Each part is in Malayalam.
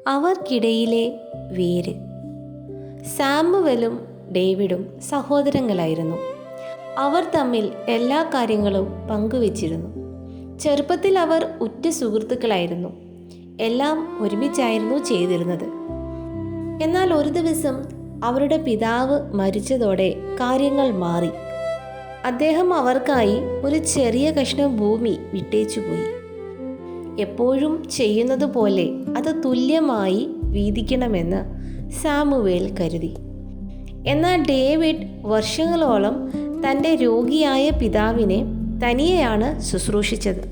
അവർക്കിടയിലെ വേര്. സാമുവലും ഡേവിഡും സഹോദരങ്ങളായിരുന്നു. അവർ തമ്മിൽ എല്ലാ കാര്യങ്ങളും പങ്കുവച്ചിരുന്നു. ചെറുപ്പത്തിൽ അവർ ഉറ്റ സുഹൃത്തുക്കളായിരുന്നു. എല്ലാം ഒരുമിച്ചായിരുന്നു ചെയ്തിരുന്നത്. എന്നാൽ ഒരു ദിവസം അവരുടെ പിതാവ് മരിച്ചതോടെ കാര്യങ്ങൾ മാറി. അദ്ദേഹം അവർക്കായി ഒരു ചെറിയ കഷ്ണം ഭൂമി വിട്ടേച്ചുപോയി. എപ്പോഴും ചെയ്യുന്നത് പോലെ അത് തുല്യമായി വീതിക്കണമെന്ന് സാമുവേൽ കരുതി. എന്നാൽ ഡേവിഡ് വർഷങ്ങളോളം തൻ്റെ രോഗിയായ പിതാവിനെ തനിയെയാണ് ശുശ്രൂഷിച്ചത്.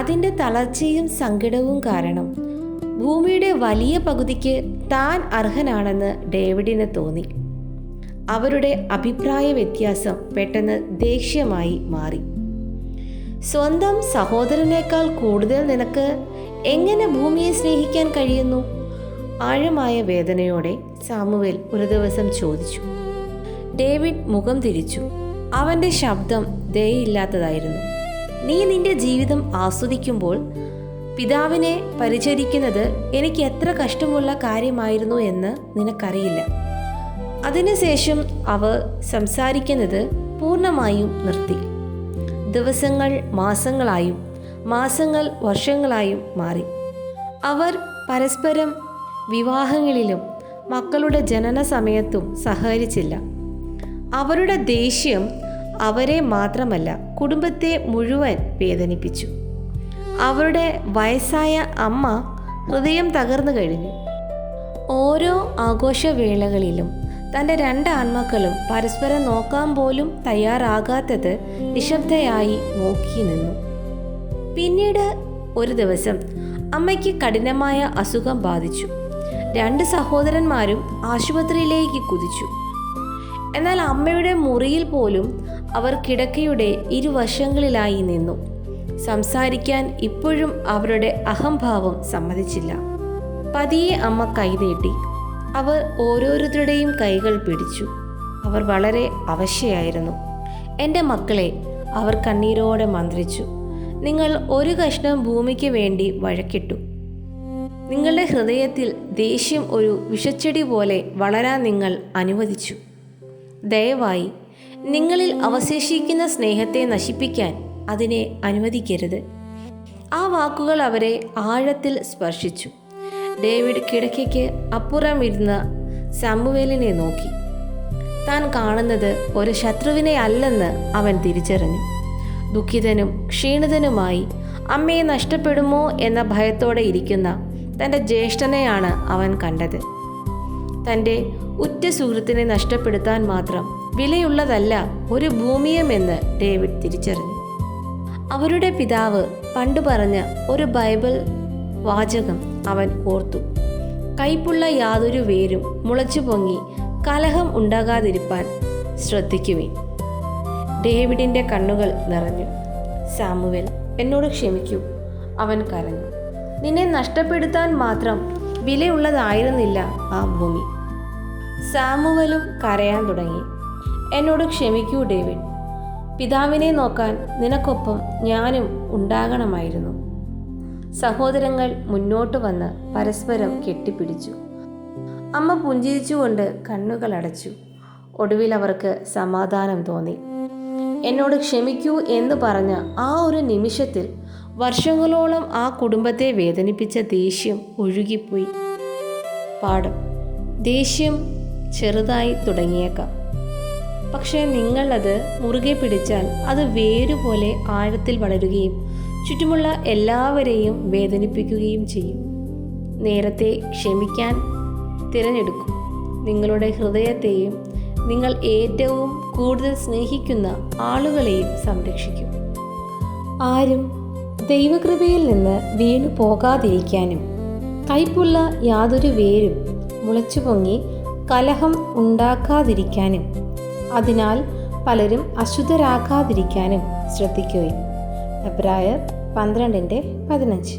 അതിൻ്റെ തളർച്ചയും സങ്കടവും കാരണം ഭൂമിയുടെ വലിയ പകുതിക്ക് താൻ അർഹനാണെന്ന് ഡേവിഡിന് തോന്നി. അവരുടെ അഭിപ്രായ വ്യത്യാസം പെട്ടെന്ന് ദേഷ്യമായി മാറി. സ്വന്തം സഹോദരനേക്കാൾ കൂടുതൽ നിനക്ക് എങ്ങനെ ഭൂമിയെ സ്നേഹിക്കാൻ കഴിയുന്നു? ആഴമായ വേദനയോടെ സാമുവേൽ ഒരു ദിവസം ചോദിച്ചു. ഡേവിഡ് മുഖം തിരിച്ചു. അവൻ്റെ ശബ്ദം ദയയില്ലാത്തതായിരുന്നു. നീ നിന്റെ ജീവിതം ആസ്വദിക്കുമ്പോൾ പിതാവിനെ പരിചരിക്കുന്നത് എനിക്ക് എത്ര കഷ്ടമുള്ള കാര്യമായിരുന്നു എന്ന് നിനക്കറിയില്ല. അതിനുശേഷം അവർ സംസാരിക്കുന്നത് പൂർണ്ണമായും നിർത്തി. ദിവസങ്ങൾ മാസങ്ങളായും മാസങ്ങൾ വർഷങ്ങളായും മാറി. അവർ പരസ്പരം വിവാഹങ്ങളിലും മക്കളുടെ ജനന സമയത്തും സഹകരിച്ചില്ല. അവരുടെ ദേഷ്യം അവരെ മാത്രമല്ല കുടുംബത്തെ മുഴുവൻ വേദനിപ്പിച്ചു. അവരുടെ വയസ്സായ അമ്മ ഹൃദയം തകർന്നു കഴിഞ്ഞു. ഓരോ ആഘോഷവേളകളിലും തൻ്റെ 2 ആൺമക്കളും പരസ്പരം നോക്കാൻ പോലും തയ്യാറാകാത്തത് നിശബ്ദയായി നോക്കി നിന്നു. പിന്നീട് ഒരു ദിവസം അമ്മയ്ക്ക് കഠിനമായ അസുഖം ബാധിച്ചു. 2 സഹോദരന്മാരും ആശുപത്രിയിലേക്ക് കുതിച്ചു. എന്നാൽ അമ്മയുടെ മുറിയിൽ പോലും അവർ കിടക്കയുടെ ഇരുവശങ്ങളിലായി നിന്നു. സംസാരിക്കാൻ ഇപ്പോഴും അവരുടെ അഹംഭാവം സമ്മതിച്ചില്ല. പതിയെ അമ്മ കൈനീട്ടി. അവർ ഓരോരുത്തരുടെയും കൈകൾ പിടിച്ചു. അവർ വളരെ അവശയായിരുന്നു. എൻ്റെ മക്കളെ, അവർ കണ്ണീരോടെ മന്ത്രിച്ചു, നിങ്ങൾ ഒരു കഷ്ണം ഭൂമിക്ക് വേണ്ടി വഴക്കിട്ടു. നിങ്ങളുടെ ഹൃദയത്തിൽ ദേഷ്യം ഒരു വിഷച്ചെടി പോലെ വളരാൻ നിങ്ങൾ അനുവദിച്ചു. ദയവായി നിങ്ങളിൽ അവശേഷിക്കുന്ന സ്നേഹത്തെ നശിപ്പിക്കാൻ അതിനെ അനുവദിക്കരുത്. ആ വാക്കുകൾ അവരെ ആഴത്തിൽ സ്പർശിച്ചു. ഡേവിഡ് കിടക്കയ്ക്ക് അപ്പുറം ഇരുന്ന സാമുവേലിനെ നോക്കി. താൻ കാണുന്നത് ഒരു ശത്രുവിനെ അല്ലെന്ന് അവൻ തിരിച്ചറിഞ്ഞു. ദുഃഖിതനും ക്ഷീണിതനുമായി അമ്മയെ നഷ്ടപ്പെടുമോ എന്ന ഭയത്തോടെ ഇരിക്കുന്ന തൻ്റെ ജ്യേഷ്ഠനെയാണ് അവൻ കണ്ടത്. തൻ്റെ ഉറ്റ സുഹൃത്തിനെ നഷ്ടപ്പെടുത്താൻ മാത്രം വിലയുള്ളതല്ല ഒരു ഭൂമിയുമെന്ന് ഡേവിഡ് തിരിച്ചറിഞ്ഞു. അവരുടെ പിതാവ് പണ്ടു പറഞ്ഞ ഒരു ബൈബിൾ വാചകം അവൻ ഓർത്തു. കൈപ്പുള്ള യാതൊരു വേരും മുളച്ചു പൊങ്ങി കലഹം ഉണ്ടാകാതിരിപ്പാൻ ശ്രദ്ധിക്കുവിൻ. ഡേവിഡിൻ്റെ കണ്ണുകൾ നിറഞ്ഞു. സാമുവേൽ, എന്നോട് ക്ഷമിക്കൂ, അവൻ കരഞ്ഞു. നിന്നെ നഷ്ടപ്പെടുത്താൻ മാത്രം വിലയുള്ളതായിരുന്നില്ല ആ ഭൂമി. സാമുവലും കരയാൻ തുടങ്ങി. എന്നോട് ക്ഷമിക്കൂ ഡേവിഡ്, പിതാവിനെ നോക്കാൻ നിനക്കൊപ്പം ഞാനും ഉണ്ടാകണമായിരുന്നു. സഹോദരങ്ങൾ മുന്നോട്ട് വന്ന് പരസ്പരം കെട്ടിപ്പിടിച്ചു. അമ്മ പുഞ്ചിരിച്ചുകൊണ്ട് കണ്ണുകൾ അടച്ചു. ഒടുവിൽ അവർക്ക് സമാധാനം തോന്നി. എന്നോട് ക്ഷമിക്കൂ എന്ന് പറഞ്ഞ ആ ഒരു നിമിഷത്തിൽ വർഷങ്ങളോളം ആ കുടുംബത്തെ വേദനിപ്പിച്ച ദേഷ്യം ഒഴുകിപ്പോയി. പാഠം: ദേഷ്യം ചെറുതായി തുടങ്ങിയേക്കാം, പക്ഷേ നിങ്ങളത് മുറുകെ പിടിച്ചാൽ അത് വേരുപോലെ ആഴത്തിൽ വളരുകയും ചുറ്റുമുള്ള എല്ലാവരെയും വേദനിപ്പിക്കുകയും ചെയ്യും. നേരത്തെ ക്ഷമിക്കാൻ തിരഞ്ഞെടുക്കും. നിങ്ങളുടെ ഹൃദയത്തെയും നിങ്ങൾ ഏറ്റവും കൂടുതൽ സ്നേഹിക്കുന്ന ആളുകളെയും സംരക്ഷിക്കും. ആരും ദൈവകൃപയിൽ നിന്ന് വീണു പോകാതിരിക്കാനും കൈപ്പുള്ള യാതൊരു വേരും മുളച്ചു പൊങ്ങി കലഹം ഉണ്ടാക്കാതിരിക്കാനും അതിനാൽ പലരും അശുദ്ധരാകാതിരിക്കാനും ശ്രദ്ധിക്കുകയും. എബ്രായർ 12:15.